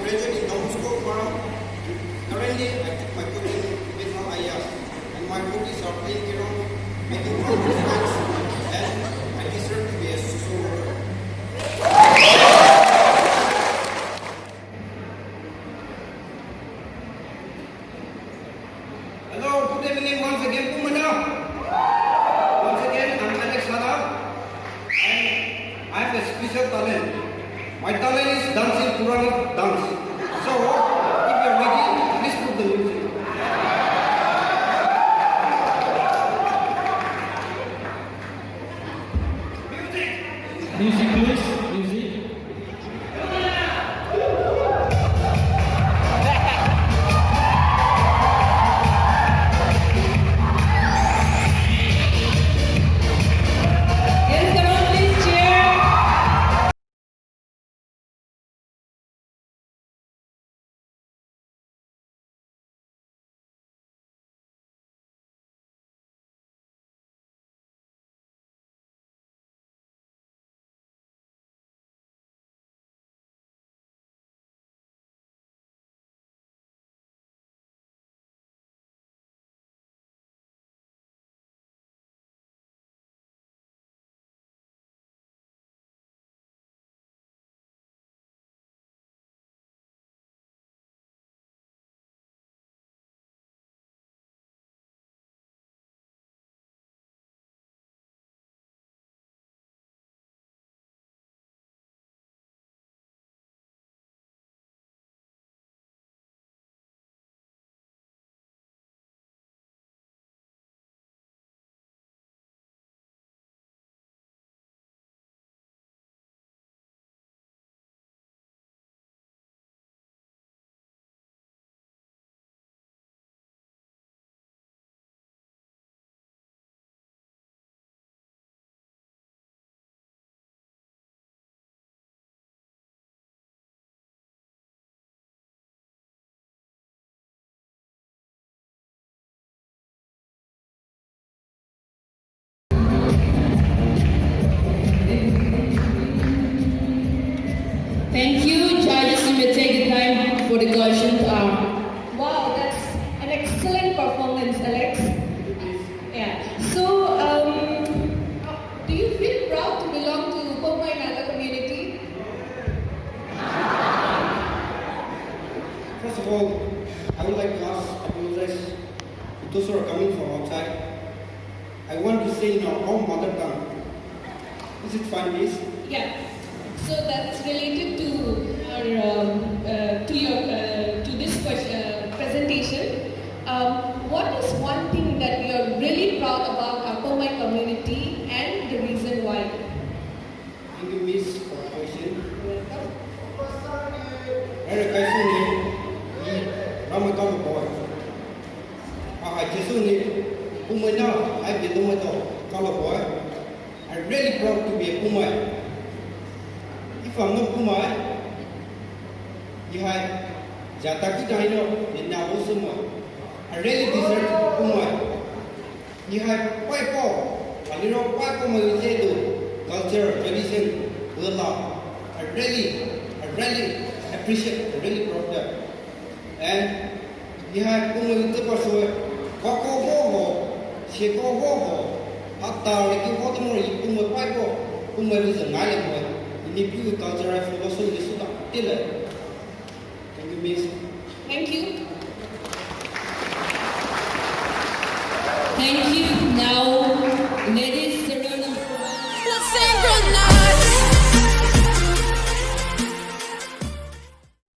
graduate in Don Bosco Forum. Currently, I took my coaching with Ayah, and my hobbies are playing around, making fun with friends, and I deserve to be a social worker. Hello, good evening once again, Pumana. Once again, I'm Alex Hada, and I have a special talent. My talent is dancing Puranic dance. So, if you're ready, please put the music. Music, please. Music. Yes, come on, please cheer. Thank you, judges. You may take the time for the question. Wow, that's an excellent performance, Alex. Yeah. So, do you feel proud to belong to Pomai Nala community? First of all, I would like to apologize to those who are coming from outside. I want to say in our own mother tongue. Is it fine, please? Yeah. So that's related to our to this presentation. What is one thing that you're really proud about our Pomai community and the reason why? Thank you, Miss, for the question. Rara kaisu ni Ramadan boy. I just ni Pumai na I be Pumai to color boy. I'm really proud to be a Pumai. If I'm not Pumai, you have Jataki Dino in Navosuma. I really deserve to be Pumai. You have Paipo, a little Paipo Mavisedo, culture, tradition, love. I really appreciate, I really proud of that. And you have Pumai Tupaso, Koko Bobo, Sheko Bobo, Hatta, Laki Watamori, Pumai Paipo, Pumai is an island. Ini pure cultural philosophy is sudah tidak. Thank you, Miss. Thank you. Thank you. Now